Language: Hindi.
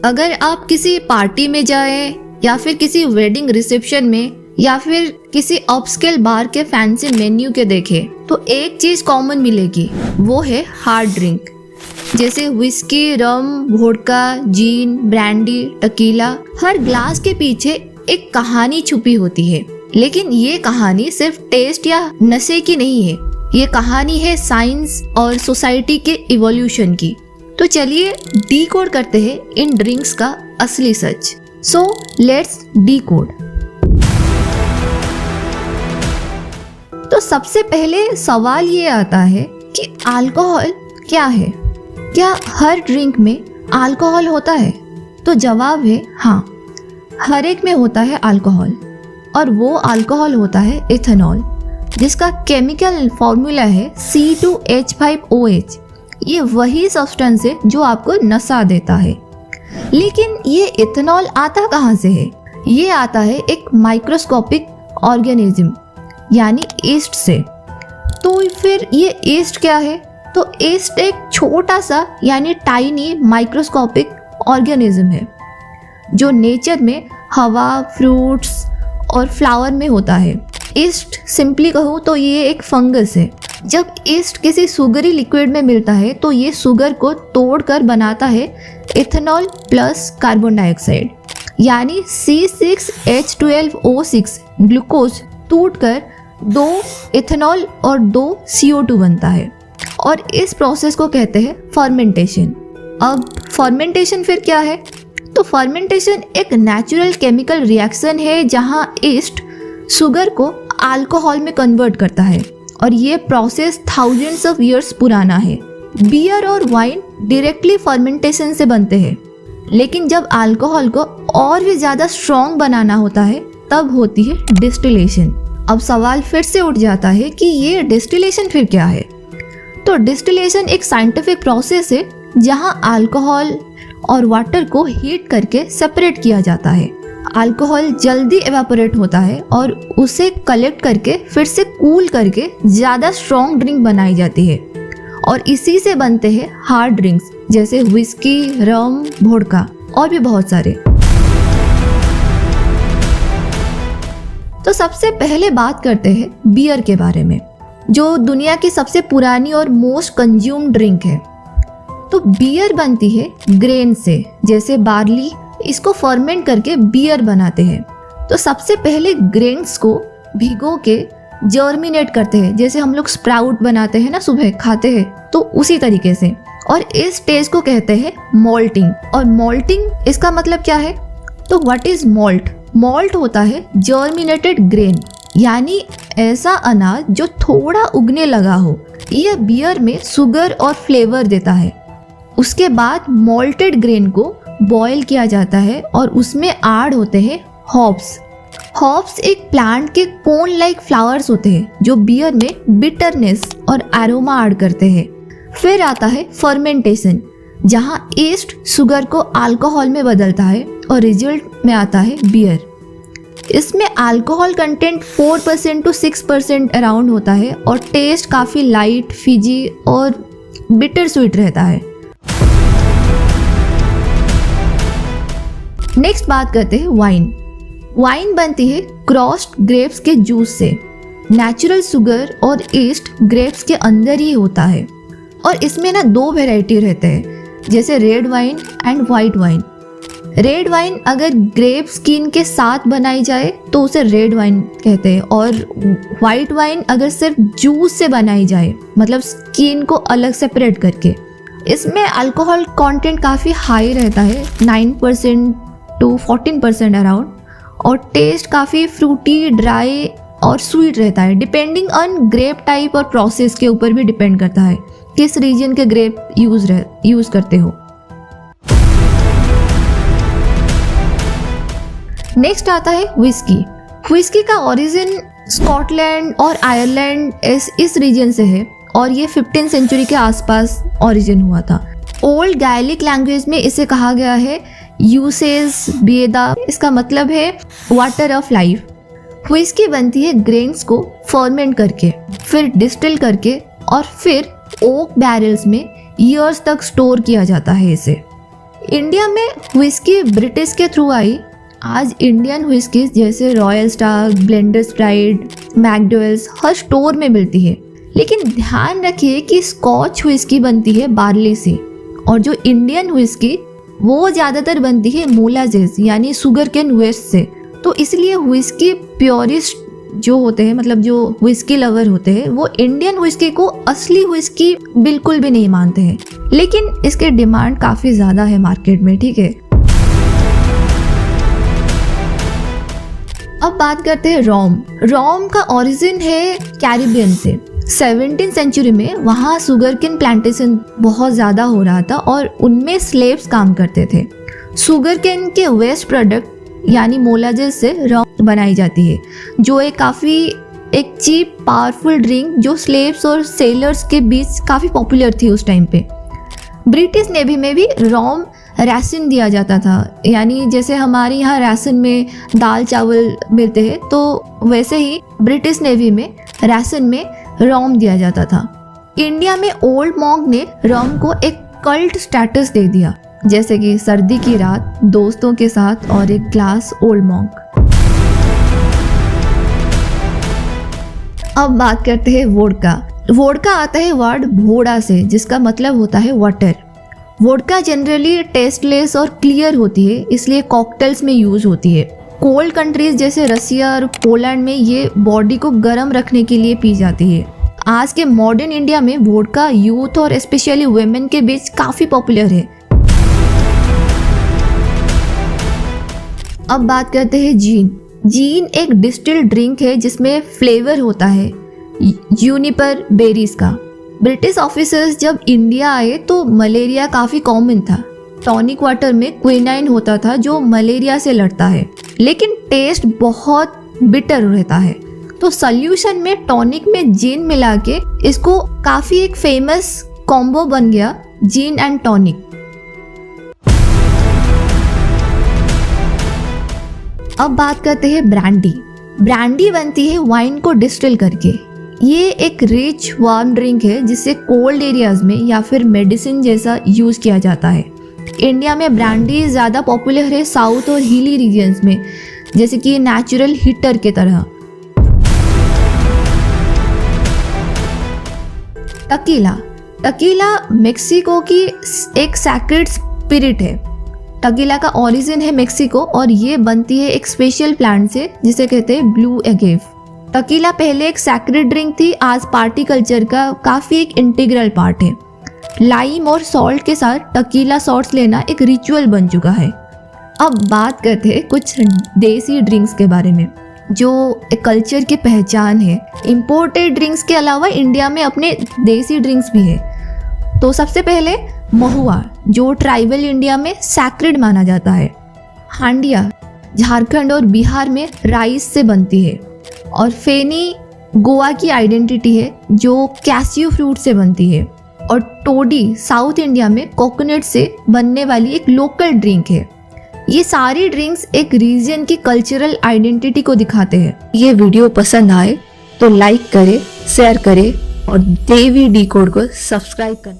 अगर आप किसी पार्टी में जाएं या फिर किसी वेडिंग रिसेप्शन में या फिर किसी अपस्केल बार के फैंसी मेन्यू के देखें तो एक चीज कॉमन मिलेगी, वो है हार्ड ड्रिंक, जैसे विस्की, रम, वोडका, जीन, ब्रांडी, टकीला। हर ग्लास के पीछे एक कहानी छुपी होती है, लेकिन ये कहानी सिर्फ टेस्ट या नशे की नहीं है, ये कहानी है साइंस और सोसाइटी के इवोल्यूशन की। तो चलिए डीकोड करते हैं इन ड्रिंक्स का असली सच। So let's decode. तो सबसे पहले सवाल ये आता है कि अल्कोहल क्या है? क्या हर ड्रिंक में अल्कोहल होता है? तो जवाब है हाँ, हर एक में होता है अल्कोहल, और वो अल्कोहल होता है इथेनॉल, जिसका केमिकल फॉर्मूला है C2H5OH। ये वही सब्सटेंस है जो आपको नशा देता है। लेकिन ये इथेनॉल आता कहाँ से है? ये आता है एक माइक्रोस्कोपिक ऑर्गेनिज्म यानी ईस्ट से। तो फिर ये ईस्ट क्या है? तो ईस्ट एक छोटा सा यानी टाइनी माइक्रोस्कोपिक ऑर्गेनिज्म है जो नेचर में हवा, फ्रूट्स और फ्लावर में होता है। ईस्ट सिंपली कहूँ तो ये एक फंगस है। जब ईस्ट किसी सुगरी लिक्विड में मिलता है तो ये शुगर को तोड़कर बनाता है इथेनॉल प्लस कार्बन डाइऑक्साइड यानी C6H12O6 ग्लूकोज टूटकर 2 इथेनॉल और 2 CO2 बनता है, और इस प्रोसेस को कहते हैं फर्मेंटेशन। अब फर्मेंटेशन फिर क्या है? तो फर्मेंटेशन एक नेचुरल केमिकल रिएक्शन है जहां ईस्ट शुगर को अल्कोहल में कन्वर्ट करता है, और ये प्रोसेस थाउजेंड्स ऑफ इयर्स पुराना है। बियर और वाइन डायरेक्टली फर्मेंटेशन से बनते हैं, लेकिन जब अल्कोहल को और भी ज़्यादा स्ट्रॉन्ग बनाना होता है तब होती है डिस्टिलेशन। अब सवाल फिर से उठ जाता है कि ये डिस्टिलेशन फिर क्या है? तो डिस्टिलेशन एक साइंटिफिक प्रोसेस है जहां अल्कोहल और वाटर को हीट करके सेपरेट किया जाता है। अल्कोहल जल्दी एवापोरेट होता है और उसे कलेक्ट करके फिर से कूल करके ज़्यादा स्ट्रॉन्ग ड्रिंक बनाई जाती है, और इसी से बनते हैं हार्ड ड्रिंक्स जैसे विस्की, रम, वोडका और भी बहुत सारे। तो सबसे पहले बात करते हैं बियर के बारे में, जो दुनिया की सबसे पुरानी और मोस्ट कंज्यूम्ड ड्रिंक है। तो बियर बनती है ग्रेन से, जैसे बार्ली, इसको फर्मेंट करके बियर बनाते हैं। तो सबसे पहले ग्रेन्स को भिगो के जर्मिनेट करते हैं, जैसे हम लोग स्प्राउट बनाते हैं ना, सुबह खाते हैं, तो उसी तरीके से। और इस स्टेज को कहते हैं मोल्टिंग। और मोल्टिंग इसका मतलब क्या है? तो व्हाट इज मोल्ट? मोल्ट होता है जर्मिनेटेड ग्रेन, यानी ऐसा अनाज जो थोड़ा उगने लगा हो। यह बियर में शुगर और फ्लेवर देता है। उसके बाद मोल्टेड ग्रेन को बॉयल किया जाता है और उसमें ऐड होते हैं हॉप्स। हॉप्स एक प्लांट के कोन लाइक फ्लावर्स होते हैं जो बियर में बिटरनेस और एरोमा ऐड करते हैं। फिर आता है फर्मेंटेशन, जहां ईस्ट शुगर को अल्कोहल में बदलता है और रिजल्ट में आता है बियर। इसमें अल्कोहल कंटेंट 4% to 6% अराउंड होता है और टेस्ट काफ़ी लाइट, फिजी और बिटर स्वीट रहता है। नेक्स्ट बात करते हैं वाइन। वाइन बनती है क्रॉस्ड ग्रेप्स के जूस से। नेचुरल शुगर और ईस्ट ग्रेप्स के अंदर ही होता है, और इसमें ना 2 वेराइटी रहते हैं, जैसे red wine and white wine. Red wine अगर ग्रेप स्किन के साथ बनाई जाए तो उसे रेड वाइन कहते हैं, और वाइट वाइन अगर सिर्फ जूस से बनाई जाए, मतलब स्किन को अलग सेपरेट करके। इसमें अल्कोहल कंटेंट काफ़ी हाई रहता है, 9% to 14% अराउंड, और टेस्ट काफ़ी फ्रूटी, ड्राई और स्वीट रहता है। डिपेंडिंग ऑन ग्रेप टाइप और प्रोसेस के ऊपर भी डिपेंड करता है किस रीजन के ग्रेप यूज़ करते हो। नेक्स्ट आता है विस्की। विस्की का ओरिजिन स्कॉटलैंड और आयरलैंड इस रीजन से है, और ये 15th सेंचुरी के आसपास ओरिजिन हुआ था। ओल्ड गायलिक लैंग्वेज में इसे कहा गया है यूसेस बिएदा। इसका मतलब है वाटर ऑफ लाइफ। व्हिस्की बनती है ग्रेन्स को फर्मेंट करके, फिर डिस्टिल करके, और फिर ओक बैरल्स में ईयर्स तक स्टोर किया जाता है इसे। इंडिया में व्हिस्की ब्रिटिश के थ्रू आई। आज इंडियन व्हिस्की जैसे रॉयल स्टार, ब्लेंडर्स प्राइड, मैकडॉवेल्स हर स्टोर में मिलती है। लेकिन ध्यान रखिए कि स्कॉच व्हिस्की बनती है बार्ली से, और जो इंडियन व्हिस्की वो ज़्यादातर बनती है मोलाजेस यानी शुगर केन वेस्ट से। तो इसलिए व्हिस्की प्योरिस्ट जो होते हैं, मतलब जो व्हिस्की लवर होते हैं, वो इंडियन व्हिस्की को असली व्हिस्की बिल्कुल भी नहीं मानते हैं। लेकिन इसके डिमांड काफ़ी ज़्यादा है मार्केट में, ठीक है। अब बात करते हैं रोम। रोम का ओरिजिन है कैरिबियन से। 17वीं सेंचुरी में वहाँ शुगर केन प्लांटेशन बहुत ज़्यादा हो रहा था और उनमें स्लेव्स काम करते थे। शुगर केन के वेस्ट प्रोडक्ट यानी मोलाजेस से रोम बनाई जाती है, जो एक चीप पावरफुल ड्रिंक जो स्लेव्स और सेलर्स के बीच काफ़ी पॉपुलर थी उस टाइम पे। ब्रिटिश नेवी में भी रोम राशन दिया जाता था, यानी जैसे हमारे यहाँ राशन में दाल चावल मिलते हैं, तो वैसे ही ब्रिटिश नेवी में राशन में रोम दिया जाता था। इंडिया में ओल्ड मॉन्क ने रोम को एक कल्ट स्टेटस दे दिया, जैसे कि सर्दी की रात, दोस्तों के साथ और एक ग्लास ओल्ड मॉन्क। अब बात करते हैं वोडका। वोडका आता है वर्ड वोडा से, जिसका मतलब होता है वाटर। वोडका जनरली टेस्टलेस और क्लियर होती है, इसलिए कॉकटेल्स में यूज होती है। कोल्ड कंट्रीज जैसे रसिया और पोलैंड में ये बॉडी को गर्म रखने के लिए पी जाती है। आज के मॉडर्न इंडिया में वोडका यूथ और स्पेशली वुमेन के बीच काफ़ी पॉपुलर है। अब बात करते हैं जीन। जीन एक डिस्टिल्ड ड्रिंक है जिसमें फ्लेवर होता है यूनिपर बेरीज का। ब्रिटिश ऑफिसर्स जब इंडिया आए तो मलेरिया काफ़ी कॉमन था। टॉनिक वाटर में क्विनाइन होता था जो मलेरिया से लड़ता है, लेकिन टेस्ट बहुत बिटर रहता है। तो सॉल्यूशन में टॉनिक में जीन मिला के इसको काफ़ी एक फेमस कॉम्बो बन गया, जीन एंड टॉनिक। अब बात करते हैं ब्रांडी। ब्रांडी बनती है वाइन को डिस्टिल करके। ये एक रिच वार्म ड्रिंक है जिसे कोल्ड एरियाज में या फिर मेडिसिन जैसा यूज़ किया जाता है। इंडिया में ब्रांडी ज़्यादा पॉपुलर है साउथ और हिली रीजन्स में, जैसे कि नेचुरल हीटर के तरह। टकीला मेक्सिको की एक सैक्रेड स्पिरिट है। टकीला का ओरिजिन है मेक्सिको और ये बनती है एक स्पेशल प्लांट से जिसे कहते हैं ब्लू एगेव। टकीला पहले एक सैक्रेड ड्रिंक थी, आज पार्टी कल्चर का काफ़ी एक इंटीग्रल पार्ट है। लाइम और सॉल्ट के साथ टकीला शॉट्स लेना एक रिचुअल बन चुका है। अब बात करते हैं कुछ देसी ड्रिंक्स के बारे में जो एक कल्चर की पहचान है। इम्पोर्टेड ड्रिंक्स के अलावा इंडिया में अपने देसी ड्रिंक्स भी है। तो सबसे पहले महुआ, जो ट्राइबल इंडिया में सैक्रेड माना जाता है। हांडिया झारखंड और बिहार में राइस से बनती है। और फेनी गोवा की आइडेंटिटी है जो कैसियो फ्रूट से बनती है। और टोडी साउथ इंडिया में कोकोनट से बनने वाली एक लोकल ड्रिंक है। ये सारी ड्रिंक्स एक रीजन की कल्चरल आइडेंटिटी को दिखाते हैं। ये वीडियो पसंद आए तो लाइक करें, शेयर करें और देवी डिकोड को सब्सक्राइब करें।